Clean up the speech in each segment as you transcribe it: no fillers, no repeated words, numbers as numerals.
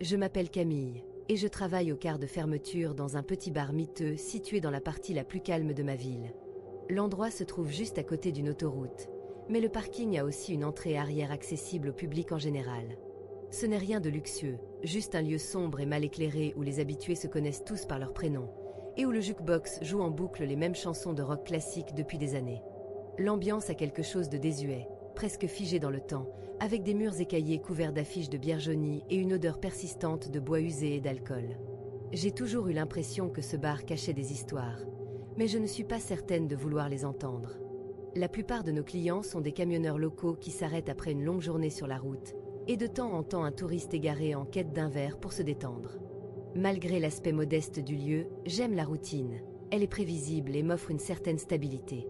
Je m'appelle Camille, et je travaille au quart de fermeture dans un petit bar miteux situé dans la partie la plus calme de ma ville. L'endroit se trouve juste à côté d'une autoroute, mais le parking a aussi une entrée arrière accessible au public en général. Ce n'est rien de luxueux, juste un lieu sombre et mal éclairé où les habitués se connaissent tous par leur prénom, et où le jukebox joue en boucle les mêmes chansons de rock classique depuis des années. L'ambiance a quelque chose de désuet, presque figé dans le temps, avec des murs écaillés couverts d'affiches de bière jaunie et une odeur persistante de bois usé et d'alcool. J'ai toujours eu l'impression que ce bar cachait des histoires, mais je ne suis pas certaine de vouloir les entendre. La plupart de nos clients sont des camionneurs locaux qui s'arrêtent après une longue journée sur la route, et de temps en temps un touriste égaré en quête d'un verre pour se détendre. Malgré l'aspect modeste du lieu, j'aime la routine. Elle est prévisible et m'offre une certaine stabilité.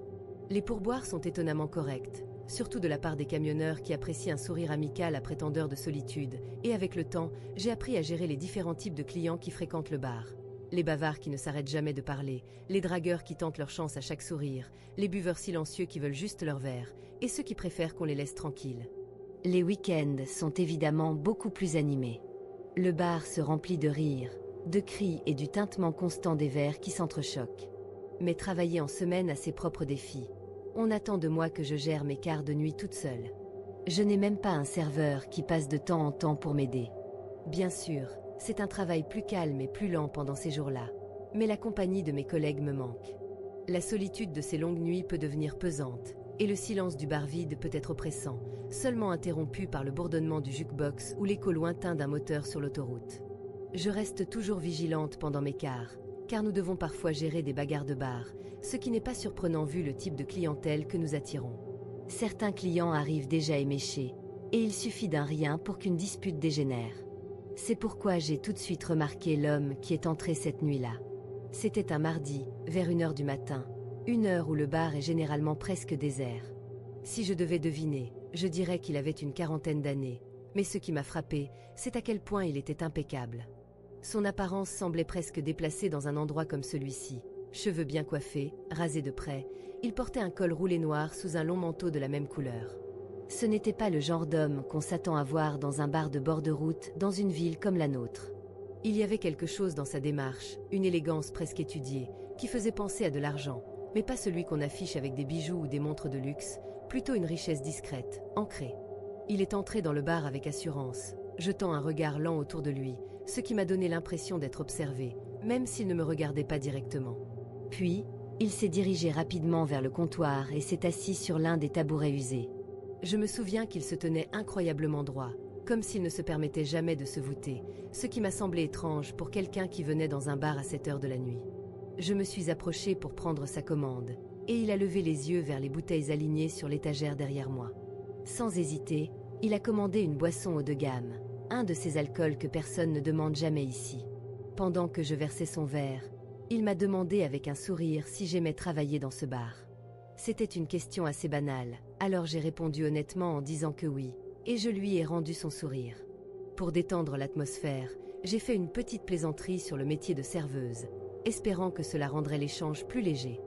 Les pourboires sont étonnamment corrects, surtout de la part des camionneurs qui apprécient un sourire amical à prétendeur de solitude, et avec le temps, j'ai appris à gérer les différents types de clients qui fréquentent le bar. Les bavards qui ne s'arrêtent jamais de parler, les dragueurs qui tentent leur chance à chaque sourire, les buveurs silencieux qui veulent juste leur verre, et ceux qui préfèrent qu'on les laisse tranquilles. Les week-ends sont évidemment beaucoup plus animés. Le bar se remplit de rires, de cris et du tintement constant des verres qui s'entrechoquent. Mais travailler en semaine a ses propres défis. On attend de moi que je gère mes quarts de nuit toute seule. Je n'ai même pas un serveur qui passe de temps en temps pour m'aider. Bien sûr, c'est un travail plus calme et plus lent pendant ces jours-là, mais la compagnie de mes collègues me manque. La solitude de ces longues nuits peut devenir pesante, et le silence du bar vide peut être oppressant, seulement interrompu par le bourdonnement du jukebox ou l'écho lointain d'un moteur sur l'autoroute. Je reste toujours vigilante pendant mes quarts, car nous devons parfois gérer des bagarres de bar, ce qui n'est pas surprenant vu le type de clientèle que nous attirons. Certains clients arrivent déjà éméchés, et il suffit d'un rien pour qu'une dispute dégénère. C'est pourquoi j'ai tout de suite remarqué l'homme qui est entré cette nuit-là. C'était un mardi, vers 1h du matin, une heure où le bar est généralement presque désert. Si je devais deviner, je dirais qu'il avait une quarantaine d'années, mais ce qui m'a frappé, c'est à quel point il était impeccable. Son apparence semblait presque déplacée dans un endroit comme celui-ci. Cheveux bien coiffés, rasés de près, il portait un col roulé noir sous un long manteau de la même couleur. Ce n'était pas le genre d'homme qu'on s'attend à voir dans un bar de bord de route dans une ville comme la nôtre. Il y avait quelque chose dans sa démarche, une élégance presque étudiée, qui faisait penser à de l'argent, mais pas celui qu'on affiche avec des bijoux ou des montres de luxe, plutôt une richesse discrète, ancrée. Il est entré dans le bar avec assurance, jetant un regard lent autour de lui, ce qui m'a donné l'impression d'être observé, même s'il ne me regardait pas directement. Puis, il s'est dirigé rapidement vers le comptoir et s'est assis sur l'un des tabourets usés. Je me souviens qu'il se tenait incroyablement droit, comme s'il ne se permettait jamais de se voûter, ce qui m'a semblé étrange pour quelqu'un qui venait dans un bar à cette heure de la nuit. Je me suis approchée pour prendre sa commande, et il a levé les yeux vers les bouteilles alignées sur l'étagère derrière moi. Sans hésiter, il a commandé une boisson haut de gamme, un de ces alcools que personne ne demande jamais ici. Pendant que je versais son verre, il m'a demandé avec un sourire si j'aimais travailler dans ce bar. C'était une question assez banale, alors j'ai répondu honnêtement en disant que oui, et je lui ai rendu son sourire. Pour détendre l'atmosphère, j'ai fait une petite plaisanterie sur le métier de serveuse, espérant que cela rendrait l'échange plus léger.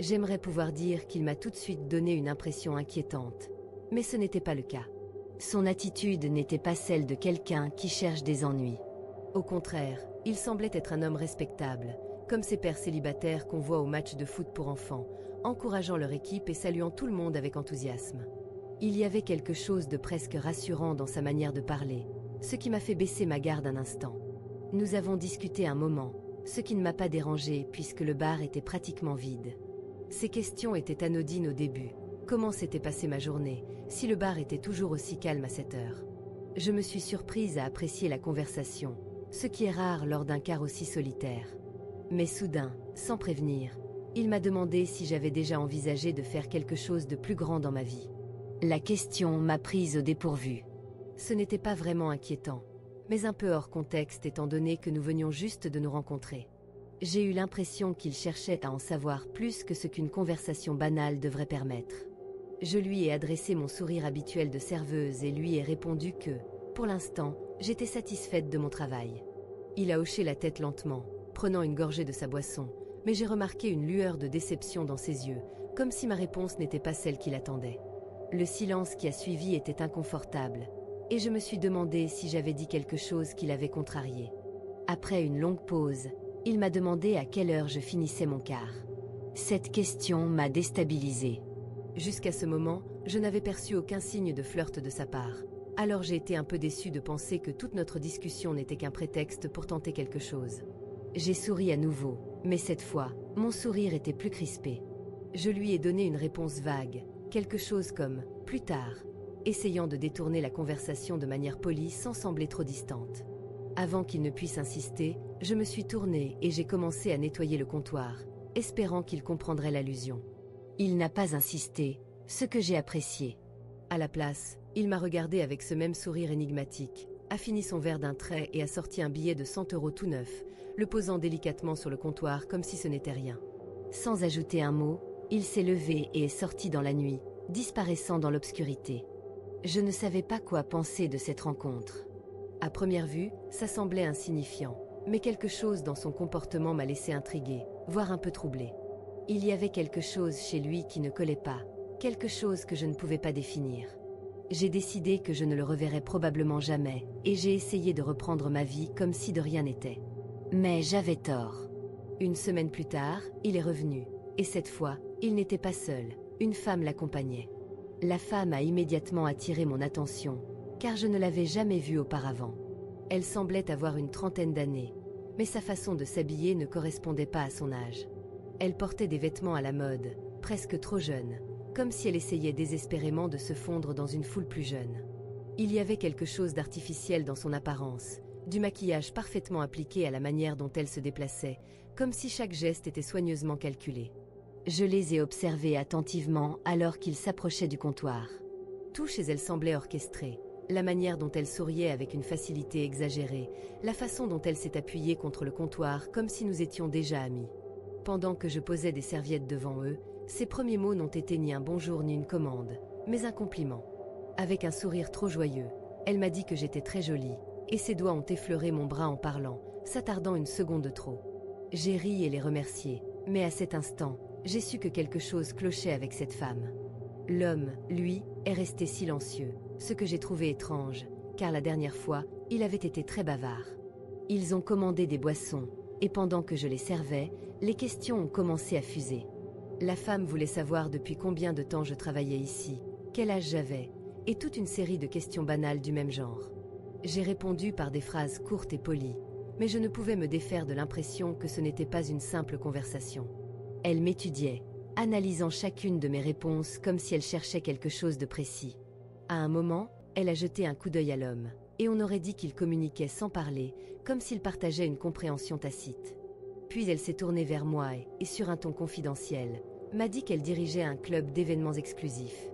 J'aimerais pouvoir dire qu'il m'a tout de suite donné une impression inquiétante, mais ce n'était pas le cas. Son attitude n'était pas celle de quelqu'un qui cherche des ennuis. Au contraire, il semblait être un homme respectable, comme ces pères célibataires qu'on voit au match de foot pour enfants, encourageant leur équipe et saluant tout le monde avec enthousiasme. Il y avait quelque chose de presque rassurant dans sa manière de parler, ce qui m'a fait baisser ma garde un instant. Nous avons discuté un moment, ce qui ne m'a pas dérangé puisque le bar était pratiquement vide. Ces questions étaient anodines au début. Comment s'était passée ma journée, si le bar était toujours aussi calme à cette heure? Je me suis surprise à apprécier la conversation, ce qui est rare lors d'un quart aussi solitaire. Mais soudain, sans prévenir, il m'a demandé si j'avais déjà envisagé de faire quelque chose de plus grand dans ma vie. La question m'a prise au dépourvu. Ce n'était pas vraiment inquiétant, mais un peu hors contexte étant donné que nous venions juste de nous rencontrer. J'ai eu l'impression qu'il cherchait à en savoir plus que ce qu'une conversation banale devrait permettre. Je lui ai adressé mon sourire habituel de serveuse et lui ai répondu que, pour l'instant, j'étais satisfaite de mon travail. Il a hoché la tête lentement, prenant une gorgée de sa boisson, mais j'ai remarqué une lueur de déception dans ses yeux, comme si ma réponse n'était pas celle qu'il attendait. Le silence qui a suivi était inconfortable, et je me suis demandé si j'avais dit quelque chose qui l'avait contrarié. Après une longue pause, il m'a demandé à quelle heure je finissais mon quart. Cette question m'a déstabilisée. Jusqu'à ce moment, je n'avais perçu aucun signe de flirt de sa part. Alors j'ai été un peu déçue de penser que toute notre discussion n'était qu'un prétexte pour tenter quelque chose. J'ai souri à nouveau, mais cette fois, mon sourire était plus crispé. Je lui ai donné une réponse vague, quelque chose comme « plus tard », essayant de détourner la conversation de manière polie sans sembler trop distante. Avant qu'il ne puisse insister, je me suis tournée et j'ai commencé à nettoyer le comptoir, espérant qu'il comprendrait l'allusion. Il n'a pas insisté, ce que j'ai apprécié. À la place, il m'a regardé avec ce même sourire énigmatique, a fini son verre d'un trait et a sorti un billet de 100 € tout neuf, le posant délicatement sur le comptoir comme si ce n'était rien. Sans ajouter un mot, il s'est levé et est sorti dans la nuit, disparaissant dans l'obscurité. Je ne savais pas quoi penser de cette rencontre. À première vue, ça semblait insignifiant, mais quelque chose dans son comportement m'a laissé intriguée, voire un peu troublée. Il y avait quelque chose chez lui qui ne collait pas, quelque chose que je ne pouvais pas définir. J'ai décidé que je ne le reverrais probablement jamais, et j'ai essayé de reprendre ma vie comme si de rien n'était. Mais j'avais tort. Une semaine plus tard, il est revenu, et cette fois, il n'était pas seul, une femme l'accompagnait. La femme a immédiatement attiré mon attention, car je ne l'avais jamais vue auparavant. Elle semblait avoir une trentaine d'années, mais sa façon de s'habiller ne correspondait pas à son âge. Elle portait des vêtements à la mode, presque trop jeunes, comme si elle essayait désespérément de se fondre dans une foule plus jeune. Il y avait quelque chose d'artificiel dans son apparence, du maquillage parfaitement appliqué à la manière dont elle se déplaçait, comme si chaque geste était soigneusement calculé. Je les ai observés attentivement alors qu'ils s'approchaient du comptoir. Tout chez elle semblait orchestré. La manière dont elle souriait avec une facilité exagérée, la façon dont elle s'est appuyée contre le comptoir comme si nous étions déjà amis. Pendant que je posais des serviettes devant eux, ses premiers mots n'ont été ni un bonjour ni une commande, mais un compliment. Avec un sourire trop joyeux, elle m'a dit que j'étais très jolie, et ses doigts ont effleuré mon bras en parlant, s'attardant une seconde de trop. J'ai ri et les remercié, mais à cet instant, j'ai su que quelque chose clochait avec cette femme. L'homme, lui, est resté silencieux, ce que j'ai trouvé étrange, car la dernière fois, il avait été très bavard. Ils ont commandé des boissons, et pendant que je les servais, les questions ont commencé à fuser. La femme voulait savoir depuis combien de temps je travaillais ici, quel âge j'avais, et toute une série de questions banales du même genre. J'ai répondu par des phrases courtes et polies, mais je ne pouvais me défaire de l'impression que ce n'était pas une simple conversation. Elle m'étudiait, analysant chacune de mes réponses comme si elle cherchait quelque chose de précis. À un moment, elle a jeté un coup d'œil à l'homme, et on aurait dit qu'il communiquait sans parler, comme s'il partageait une compréhension tacite. Puis elle s'est tournée vers moi et, sur un ton confidentiel, m'a dit qu'elle dirigeait un club d'événements exclusifs.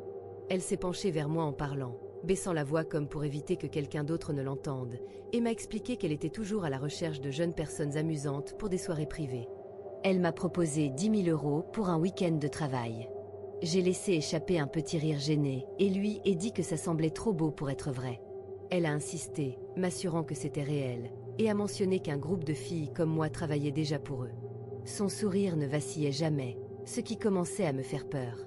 Elle s'est penchée vers moi en parlant, baissant la voix comme pour éviter que quelqu'un d'autre ne l'entende, et m'a expliqué qu'elle était toujours à la recherche de jeunes personnes amusantes pour des soirées privées. Elle m'a proposé 10 000 € pour un week-end de travail. J'ai laissé échapper un petit rire gêné et lui ai dit que ça semblait trop beau pour être vrai. Elle a insisté, m'assurant que c'était réel, et a mentionné qu'un groupe de filles comme moi travaillait déjà pour eux. Son sourire ne vacillait jamais, ce qui commençait à me faire peur.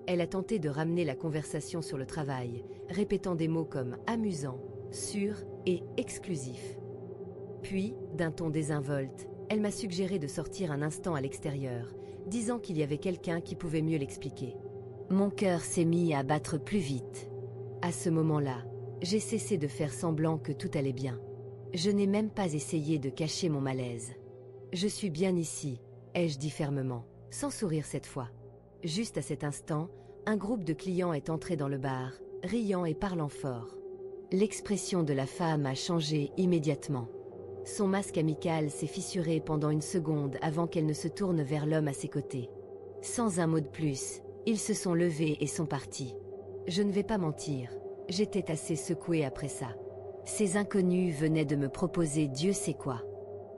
Elle a tenté de ramener la conversation sur le travail, répétant des mots comme « amusant »,« sûr » et « exclusif ». Puis, d'un ton désinvolte, elle m'a suggéré de sortir un instant à l'extérieur, disant qu'il y avait quelqu'un qui pouvait mieux l'expliquer. Mon cœur s'est mis à battre plus vite. À ce moment-là, j'ai cessé de faire semblant que tout allait bien. Je n'ai même pas essayé de cacher mon malaise. « Je suis bien ici », ai-je dit fermement, sans sourire cette fois. Juste à cet instant, un groupe de clients est entré dans le bar, riant et parlant fort. L'expression de la femme a changé immédiatement. Son masque amical s'est fissuré pendant une seconde avant qu'elle ne se tourne vers l'homme à ses côtés. Sans un mot de plus, ils se sont levés et sont partis. Je ne vais pas mentir, j'étais assez secouée après ça. Ces inconnus venaient de me proposer Dieu sait quoi.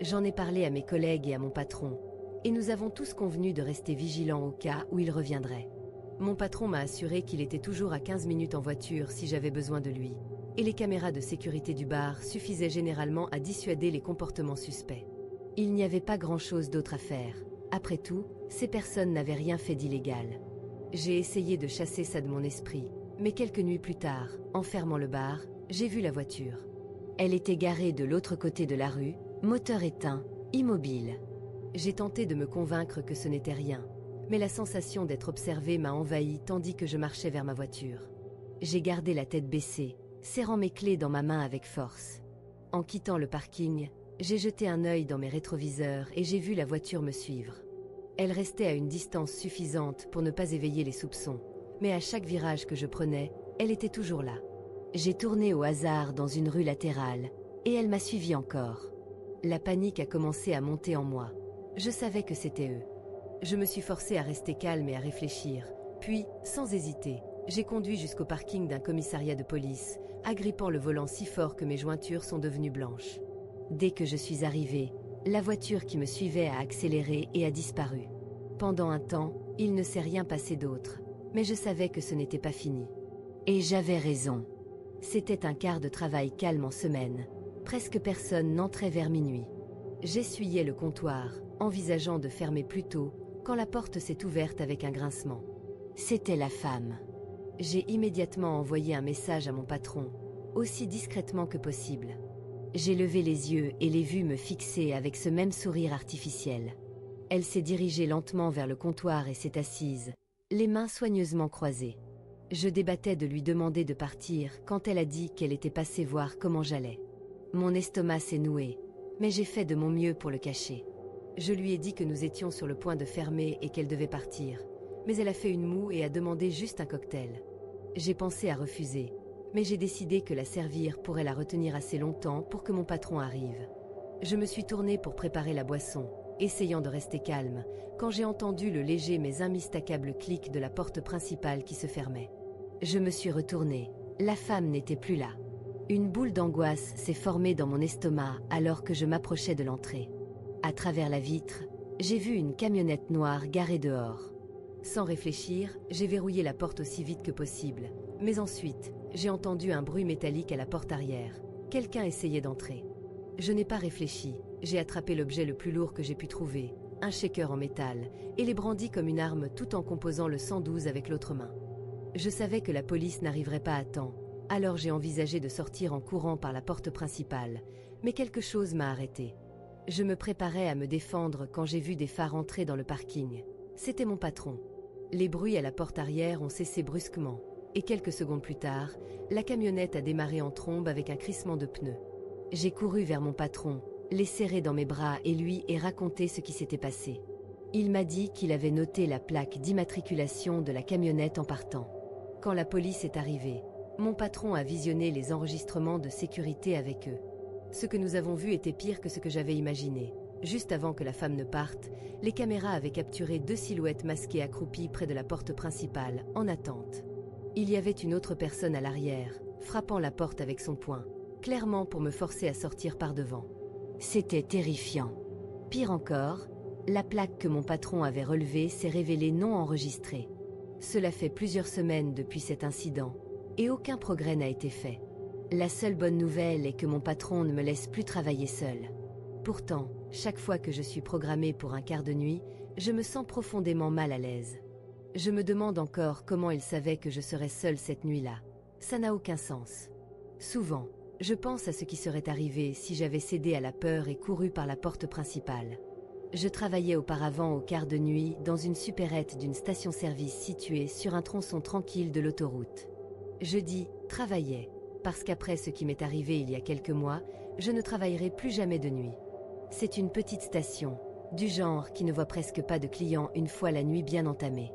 J'en ai parlé à mes collègues et à mon patron, et nous avons tous convenu de rester vigilants au cas où il reviendrait. Mon patron m'a assuré qu'il était toujours à 15 minutes en voiture si j'avais besoin de lui, et les caméras de sécurité du bar suffisaient généralement à dissuader les comportements suspects. Il n'y avait pas grand-chose d'autre à faire. Après tout, ces personnes n'avaient rien fait d'illégal. J'ai essayé de chasser ça de mon esprit, mais quelques nuits plus tard, en fermant le bar, j'ai vu la voiture. Elle était garée de l'autre côté de la rue, moteur éteint, immobile. J'ai tenté de me convaincre que ce n'était rien, mais la sensation d'être observée m'a envahi tandis que je marchais vers ma voiture. J'ai gardé la tête baissée, serrant mes clés dans ma main avec force. En quittant le parking, j'ai jeté un œil dans mes rétroviseurs et j'ai vu la voiture me suivre. Elle restait à une distance suffisante pour ne pas éveiller les soupçons, mais à chaque virage que je prenais, elle était toujours là. J'ai tourné au hasard dans une rue latérale, et elle m'a suivi encore. La panique a commencé à monter en moi. Je savais que c'était eux. Je me suis forcée à rester calme et à réfléchir, puis, sans hésiter, j'ai conduit jusqu'au parking d'un commissariat de police, agrippant le volant si fort que mes jointures sont devenues blanches. Dès que je suis arrivée, la voiture qui me suivait a accéléré et a disparu. Pendant un temps, il ne s'est rien passé d'autre, mais je savais que ce n'était pas fini. Et j'avais raison. C'était un quart de travail calme en semaine. Presque personne n'entrait vers minuit. J'essuyais le comptoir, envisageant de fermer plus tôt, quand la porte s'est ouverte avec un grincement. C'était la femme. J'ai immédiatement envoyé un message à mon patron, aussi discrètement que possible. J'ai levé les yeux et l'ai vue me fixer avec ce même sourire artificiel. Elle s'est dirigée lentement vers le comptoir et s'est assise, les mains soigneusement croisées. Je débattais de lui demander de partir quand elle a dit qu'elle était passée voir comment j'allais. Mon estomac s'est noué, mais j'ai fait de mon mieux pour le cacher. Je lui ai dit que nous étions sur le point de fermer et qu'elle devait partir, mais elle a fait une moue et a demandé juste un cocktail. J'ai pensé à refuser, mais j'ai décidé que la servir pourrait la retenir assez longtemps pour que mon patron arrive. Je me suis tournée pour préparer la boisson, essayant de rester calme, quand j'ai entendu le léger mais immistakable clic de la porte principale qui se fermait. Je me suis retournée. La femme n'était plus là. Une boule d'angoisse s'est formée dans mon estomac alors que je m'approchais de l'entrée. À travers la vitre, j'ai vu une camionnette noire garée dehors. Sans réfléchir, j'ai verrouillé la porte aussi vite que possible. Mais ensuite, j'ai entendu un bruit métallique à la porte arrière. Quelqu'un essayait d'entrer. Je n'ai pas réfléchi. J'ai attrapé l'objet le plus lourd que j'ai pu trouver, un shaker en métal, et l'ai brandi comme une arme tout en composant le 112 avec l'autre main. Je savais que la police n'arriverait pas à temps, alors j'ai envisagé de sortir en courant par la porte principale, mais quelque chose m'a arrêté. Je me préparais à me défendre quand j'ai vu des phares entrer dans le parking. C'était mon patron. Les bruits à la porte arrière ont cessé brusquement, et quelques secondes plus tard, la camionnette a démarré en trombe avec un crissement de pneus. J'ai couru vers mon patron, l'ai serré dans mes bras et lui ai raconté ce qui s'était passé. Il m'a dit qu'il avait noté la plaque d'immatriculation de la camionnette en partant. Quand la police est arrivée, mon patron a visionné les enregistrements de sécurité avec eux. Ce que nous avons vu était pire que ce que j'avais imaginé. Juste avant que la femme ne parte, les caméras avaient capturé 2 silhouettes masquées accroupies près de la porte principale, en attente. Il y avait une autre personne à l'arrière, frappant la porte avec son poing, clairement pour me forcer à sortir par devant. C'était terrifiant. Pire encore, la plaque que mon patron avait relevée s'est révélée non enregistrée. Cela fait plusieurs semaines depuis cet incident, et aucun progrès n'a été fait. La seule bonne nouvelle est que mon patron ne me laisse plus travailler seul. Pourtant, chaque fois que je suis programmée pour un quart de nuit, je me sens profondément mal à l'aise. Je me demande encore comment il savait que je serais seule cette nuit-là. Ça n'a aucun sens. Souvent, je pense à ce qui serait arrivé si j'avais cédé à la peur et couru par la porte principale. Je travaillais auparavant au quart de nuit dans une supérette d'une station-service située sur un tronçon tranquille de l'autoroute. Je dis « travaillais » parce qu'après ce qui m'est arrivé il y a quelques mois, je ne travaillerai plus jamais de nuit. C'est une petite station, du genre qui ne voit presque pas de clients une fois la nuit bien entamée.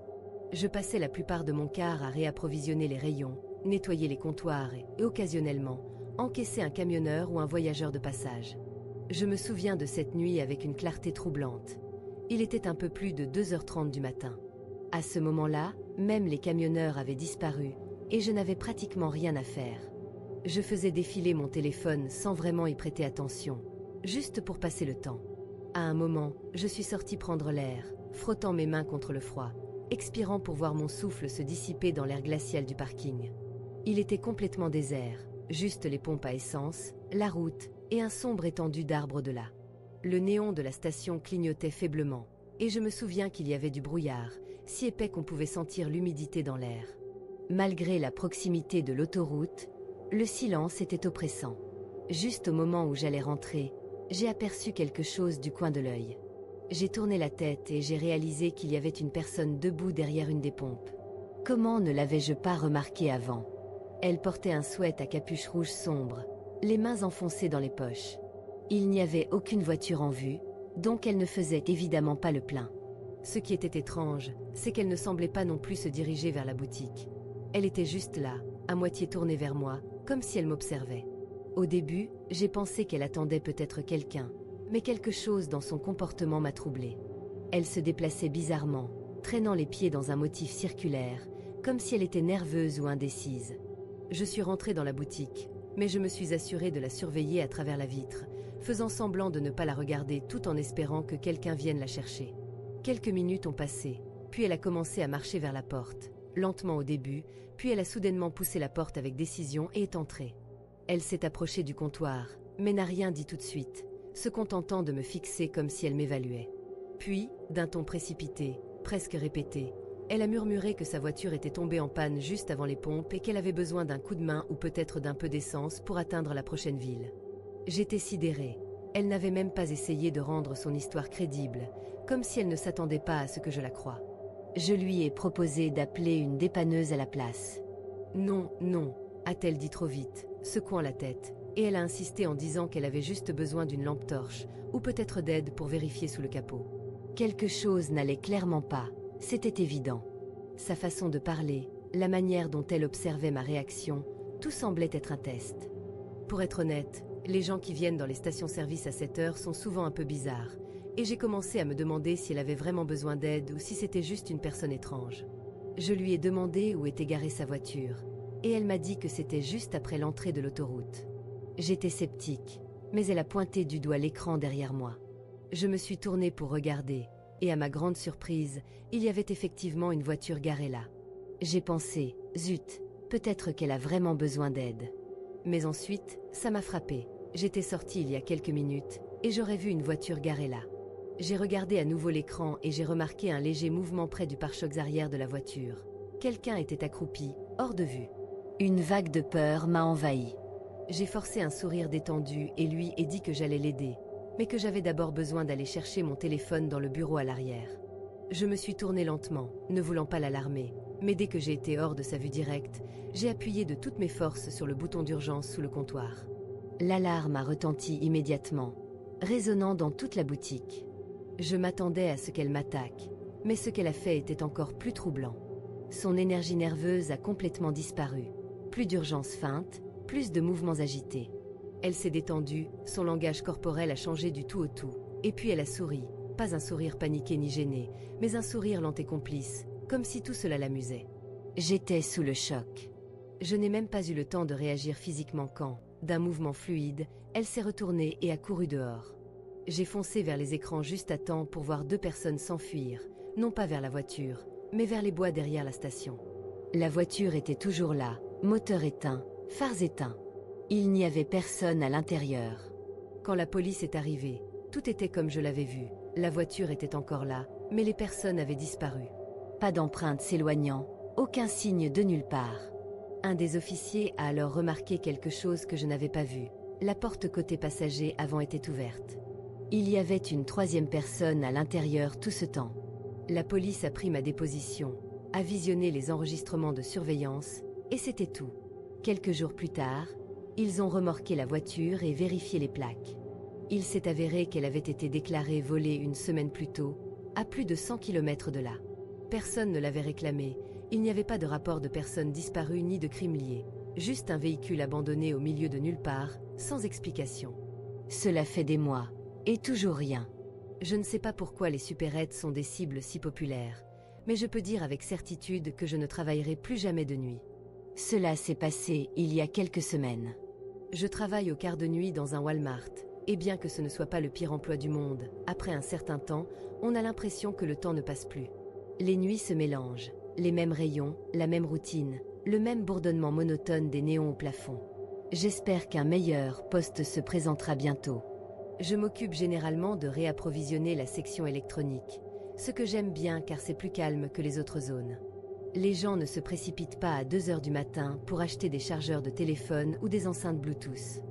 Je passais la plupart de mon quart à réapprovisionner les rayons, nettoyer les comptoirs et occasionnellement, encaisser un camionneur ou un voyageur de passage. Je me souviens de cette nuit avec une clarté troublante. Il était un peu plus de 2h30 du matin. À ce moment-là, même les camionneurs avaient disparu et je n'avais pratiquement rien à faire. Je faisais défiler mon téléphone sans vraiment y prêter attention, juste pour passer le temps. À un moment, je suis sortie prendre l'air, frottant mes mains contre le froid, expirant pour voir mon souffle se dissiper dans l'air glacial du parking. Il était complètement désert, juste les pompes à essence, la route et un sombre étendue d'arbres de là. Le néon de la station clignotait faiblement, et je me souviens qu'il y avait du brouillard, si épais qu'on pouvait sentir l'humidité dans l'air. Malgré la proximité de l'autoroute, Le silence était oppressant. Juste au moment où j'allais rentrer, j'ai aperçu quelque chose du coin de l'œil. J'ai tourné la tête et j'ai réalisé qu'il y avait une personne debout derrière une des pompes. Comment ne l'avais-je pas remarqué avant? Elle portait un sweat à capuche rouge sombre, les mains enfoncées dans les poches. Il n'y avait aucune voiture en vue, donc elle ne faisait évidemment pas le plein. Ce qui était étrange, c'est qu'elle ne semblait pas non plus se diriger vers la boutique. Elle était juste là, à moitié tournée vers moi, comme si elle m'observait. Au début, j'ai pensé qu'elle attendait peut-être quelqu'un, mais quelque chose dans son comportement m'a troublée. Elle se déplaçait bizarrement, traînant les pieds dans un motif circulaire, comme si elle était nerveuse ou indécise. Je suis rentrée dans la boutique, mais je me suis assurée de la surveiller à travers la vitre, faisant semblant de ne pas la regarder tout en espérant que quelqu'un vienne la chercher. Quelques minutes ont passé, puis elle a commencé à marcher vers la porte, lentement au début, puis elle a soudainement poussé la porte avec décision et est entrée. Elle s'est approchée du comptoir, mais n'a rien dit tout de suite, se contentant de me fixer comme si elle m'évaluait. Puis, d'un ton précipité, presque répété, elle a murmuré que sa voiture était tombée en panne juste avant les pompes et qu'elle avait besoin d'un coup de main ou peut-être d'un peu d'essence pour atteindre la prochaine ville. J'étais sidérée. Elle n'avait même pas essayé de rendre son histoire crédible, comme si elle ne s'attendait pas à ce que je la croie. Je lui ai proposé d'appeler une dépanneuse à la place. Non, non, a-t-elle dit trop vite, secouant la tête, et elle a insisté en disant qu'elle avait juste besoin d'une lampe torche, ou peut-être d'aide pour vérifier sous le capot. Quelque chose n'allait clairement pas, c'était évident. Sa façon de parler, la manière dont elle observait ma réaction, tout semblait être un test. Pour être honnête, les gens qui viennent dans les stations-service à cette heure sont souvent un peu bizarres, et j'ai commencé à me demander si elle avait vraiment besoin d'aide ou si c'était juste une personne étrange. Je lui ai demandé où était garée sa voiture, et elle m'a dit que c'était juste après l'entrée de l'autoroute. J'étais sceptique, mais elle a pointé du doigt l'écran derrière moi. Je me suis tournée pour regarder, et à ma grande surprise, il y avait effectivement une voiture garée là. J'ai pensé, zut, peut-être qu'elle a vraiment besoin d'aide. Mais ensuite, ça m'a frappée. J'étais sortie il y a quelques minutes, et j'aurais vu une voiture garée là. J'ai regardé à nouveau l'écran et j'ai remarqué un léger mouvement près du pare-chocs arrière de la voiture. Quelqu'un était accroupi, hors de vue. Une vague de peur m'a envahi. J'ai forcé un sourire détendu et lui ai dit que j'allais l'aider, mais que j'avais d'abord besoin d'aller chercher mon téléphone dans le bureau à l'arrière. Je me suis tournée lentement, ne voulant pas l'alarmer, mais dès que j'ai été hors de sa vue directe, j'ai appuyé de toutes mes forces sur le bouton d'urgence sous le comptoir. L'alarme a retenti immédiatement, résonnant dans toute la boutique. Je m'attendais à ce qu'elle m'attaque, mais ce qu'elle a fait était encore plus troublant. Son énergie nerveuse a complètement disparu. Plus d'urgence feinte, plus de mouvements agités. Elle s'est détendue, son langage corporel a changé du tout au tout, et puis elle a souri, pas un sourire paniqué ni gêné, mais un sourire lent et complice, comme si tout cela l'amusait. J'étais sous le choc. Je n'ai même pas eu le temps de réagir physiquement quand, d'un mouvement fluide, elle s'est retournée et a couru dehors. J'ai foncé vers les écrans juste à temps pour voir deux personnes s'enfuir, non pas vers la voiture, mais vers les bois derrière la station. La voiture était toujours là, moteur éteint, phares éteints. Il n'y avait personne à l'intérieur. Quand la police est arrivée, tout était comme je l'avais vu. La voiture était encore là, mais les personnes avaient disparu. Pas d'empreinte s'éloignant, aucun signe de nulle part. Un des officiers a alors remarqué quelque chose que je n'avais pas vu. La porte côté passager avant était ouverte. Il y avait une troisième personne à l'intérieur tout ce temps. La police a pris ma déposition, a visionné les enregistrements de surveillance, et c'était tout. Quelques jours plus tard, ils ont remorqué la voiture et vérifié les plaques. Il s'est avéré qu'elle avait été déclarée volée une semaine plus tôt, à plus de 100 km de là. Personne ne l'avait réclamée, il n'y avait pas de rapport de personnes disparues ni de crimes liés, juste un véhicule abandonné au milieu de nulle part, sans explication. Cela fait des mois, et toujours rien. Je ne sais pas pourquoi les supérettes sont des cibles si populaires, mais je peux dire avec certitude que je ne travaillerai plus jamais de nuit. Cela s'est passé il y a quelques semaines. Je travaille au quart de nuit dans un Walmart, et bien que ce ne soit pas le pire emploi du monde, après un certain temps, on a l'impression que le temps ne passe plus. Les nuits se mélangent, les mêmes rayons, la même routine, le même bourdonnement monotone des néons au plafond. J'espère qu'un meilleur poste se présentera bientôt. Je m'occupe généralement de réapprovisionner la section électronique, ce que j'aime bien car c'est plus calme que les autres zones. Les gens ne se précipitent pas à 2 heures du matin pour acheter des chargeurs de téléphone ou des enceintes Bluetooth.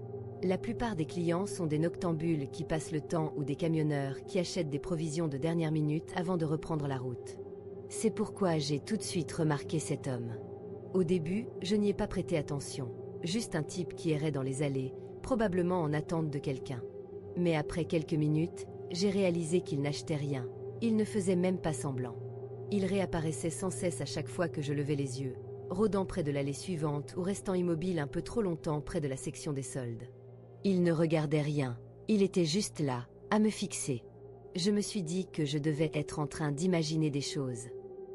La plupart des clients sont des noctambules qui passent le temps ou des camionneurs qui achètent des provisions de dernière minute avant de reprendre la route. C'est pourquoi j'ai tout de suite remarqué cet homme. Au début, je n'y ai pas prêté attention, juste un type qui errait dans les allées, probablement en attente de quelqu'un. Mais après quelques minutes, j'ai réalisé qu'il n'achetait rien. Il ne faisait même pas semblant. Il réapparaissait sans cesse à chaque fois que je levais les yeux, rôdant près de l'allée suivante ou restant immobile un peu trop longtemps près de la section des soldes. Il ne regardait rien, il était juste là, à me fixer. Je me suis dit que je devais être en train d'imaginer des choses.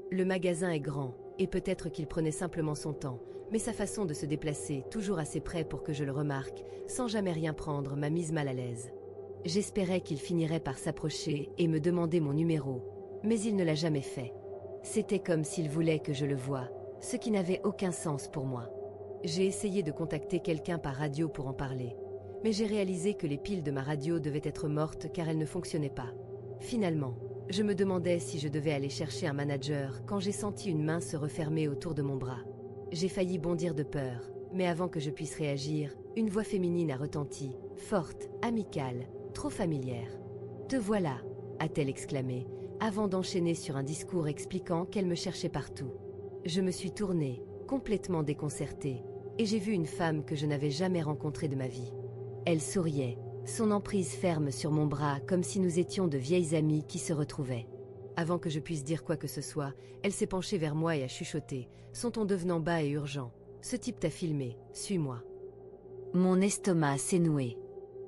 Le magasin est grand, et peut-être qu'il prenait simplement son temps, mais sa façon de se déplacer, toujours assez près pour que je le remarque, sans jamais rien prendre, m'a mise mal à l'aise. J'espérais qu'il finirait par s'approcher et me demander mon numéro, mais il ne l'a jamais fait. C'était comme s'il voulait que je le voie, ce qui n'avait aucun sens pour moi. J'ai essayé de contacter quelqu'un par radio pour en parler, mais j'ai réalisé que les piles de ma radio devaient être mortes car elles ne fonctionnaient pas. Finalement, je me demandais si je devais aller chercher un manager quand j'ai senti une main se refermer autour de mon bras. J'ai failli bondir de peur, mais avant que je puisse réagir, une voix féminine a retenti, forte, amicale, trop familière. « Te voilà !» a-t-elle exclamé, avant d'enchaîner sur un discours expliquant qu'elle me cherchait partout. Je me suis tournée, complètement déconcertée, et j'ai vu une femme que je n'avais jamais rencontrée de ma vie. Elle souriait, son emprise ferme sur mon bras comme si nous étions de vieilles amies qui se retrouvaient. Avant que je puisse dire quoi que ce soit, elle s'est penchée vers moi et a chuchoté, son ton devenant bas et urgent. « Ce type t'a filmé, suis-moi. » Mon estomac s'est noué.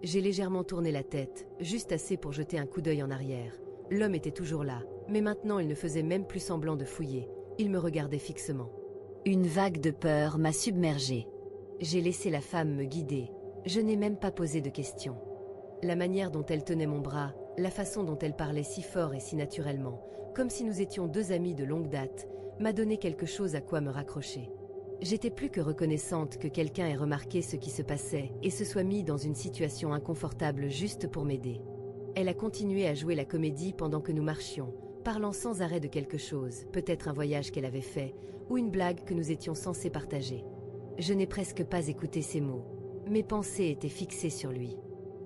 J'ai légèrement tourné la tête, juste assez pour jeter un coup d'œil en arrière. L'homme était toujours là, mais maintenant il ne faisait même plus semblant de fouiller. Il me regardait fixement. Une vague de peur m'a submergée. J'ai laissé la femme me guider. Je n'ai même pas posé de questions. La manière dont elle tenait mon bras, la façon dont elle parlait si fort et si naturellement, comme si nous étions deux amis de longue date, m'a donné quelque chose à quoi me raccrocher. J'étais plus que reconnaissante que quelqu'un ait remarqué ce qui se passait et se soit mis dans une situation inconfortable juste pour m'aider. Elle a continué à jouer la comédie pendant que nous marchions, parlant sans arrêt de quelque chose, peut-être un voyage qu'elle avait fait, ou une blague que nous étions censés partager. Je n'ai presque pas écouté ses mots. Mes pensées étaient fixées sur lui.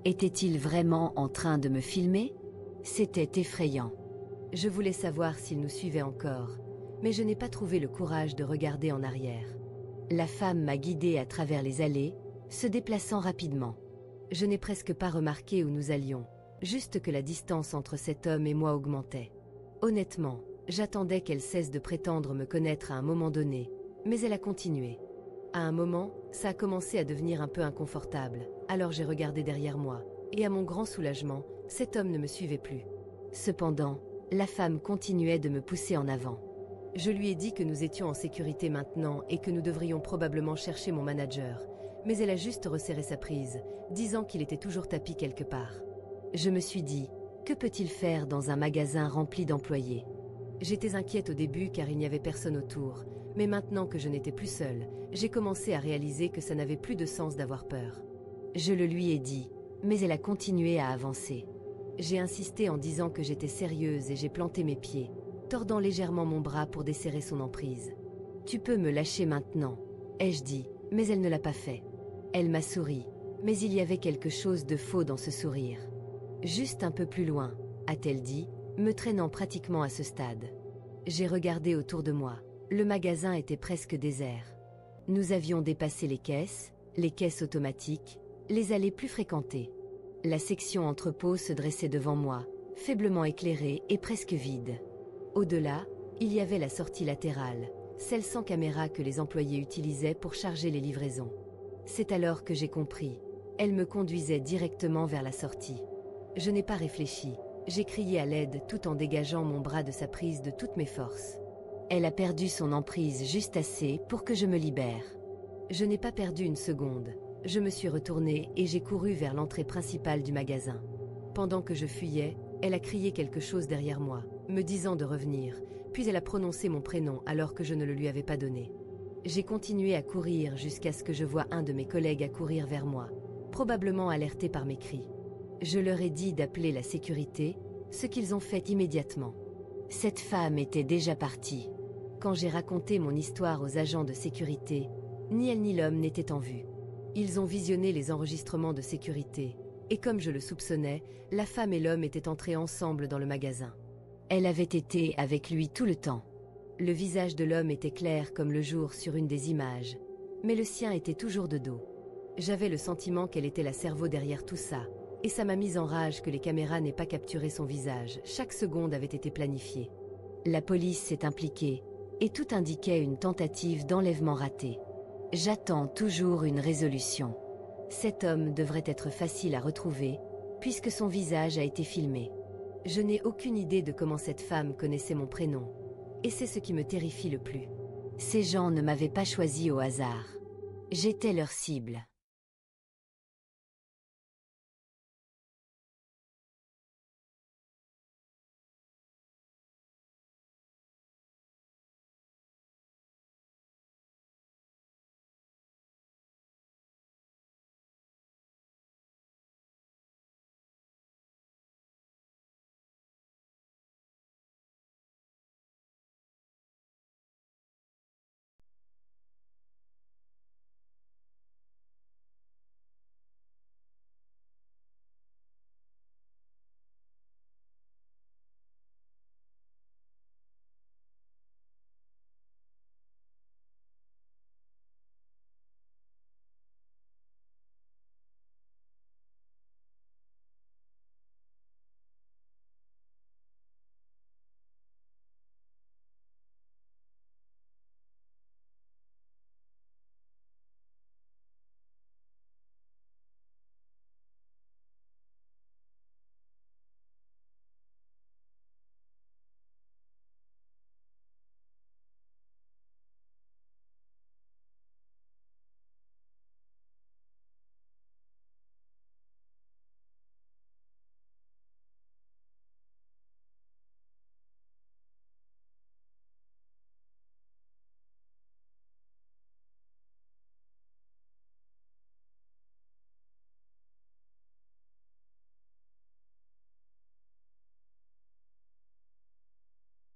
Était-il vraiment en train de me filmer? C'était effrayant. Je voulais savoir s'il nous suivait encore, mais je n'ai pas trouvé le courage de regarder en arrière. La femme m'a guidée à travers les allées, se déplaçant rapidement. Je n'ai presque pas remarqué où nous allions, juste que la distance entre cet homme et moi augmentait. Honnêtement, j'attendais qu'elle cesse de prétendre me connaître à un moment donné, mais elle a continué. À un moment, ça a commencé à devenir un peu inconfortable, alors j'ai regardé derrière moi, et à mon grand soulagement, cet homme ne me suivait plus. Cependant, la femme continuait de me pousser en avant. Je lui ai dit que nous étions en sécurité maintenant et que nous devrions probablement chercher mon manager, mais elle a juste resserré sa prise, disant qu'il était toujours tapis quelque part. Je me suis dit, que peut-il faire dans un magasin rempli d'employés? J'étais inquiète au début car il n'y avait personne autour, mais maintenant que je n'étais plus seule, j'ai commencé à réaliser que ça n'avait plus de sens d'avoir peur. Je le lui ai dit, mais elle a continué à avancer. J'ai insisté en disant que j'étais sérieuse et j'ai planté mes pieds, tordant légèrement mon bras pour desserrer son emprise. « Tu peux me lâcher maintenant » ai-je dit, mais elle ne l'a pas fait. Elle m'a souri, mais il y avait quelque chose de faux dans ce sourire. « Juste un peu plus loin » a-t-elle dit, me traînant pratiquement à ce stade. J'ai regardé autour de moi. Le magasin était presque désert. Nous avions dépassé les caisses automatiques, les allées plus fréquentées. La section entrepôt se dressait devant moi, faiblement éclairée et presque vide. Au-delà, il y avait la sortie latérale, celle sans caméra que les employés utilisaient pour charger les livraisons. C'est alors que j'ai compris. Elle me conduisait directement vers la sortie. Je n'ai pas réfléchi. J'ai crié à l'aide tout en dégageant mon bras de sa prise de toutes mes forces. Elle a perdu son emprise juste assez pour que je me libère. Je n'ai pas perdu une seconde. Je me suis retournée et j'ai couru vers l'entrée principale du magasin. Pendant que je fuyais, elle a crié quelque chose derrière moi, me disant de revenir, puis elle a prononcé mon prénom alors que je ne le lui avais pas donné. J'ai continué à courir jusqu'à ce que je voie un de mes collègues accourir vers moi, probablement alerté par mes cris. Je leur ai dit d'appeler la sécurité, ce qu'ils ont fait immédiatement. Cette femme était déjà partie. Quand j'ai raconté mon histoire aux agents de sécurité, ni elle ni l'homme n'étaient en vue. Ils ont visionné les enregistrements de sécurité, et comme je le soupçonnais, la femme et l'homme étaient entrés ensemble dans le magasin. Elle avait été avec lui tout le temps. Le visage de l'homme était clair comme le jour sur une des images, mais le sien était toujours de dos. J'avais le sentiment qu'elle était la cerveau derrière tout ça, et ça m'a mise en rage que les caméras n'aient pas capturé son visage. Chaque seconde avait été planifiée. La police s'est impliquée, et tout indiquait une tentative d'enlèvement ratée. J'attends toujours une résolution. Cet homme devrait être facile à retrouver, puisque son visage a été filmé. Je n'ai aucune idée de comment cette femme connaissait mon prénom, et c'est ce qui me terrifie le plus. Ces gens ne m'avaient pas choisi au hasard. J'étais leur cible.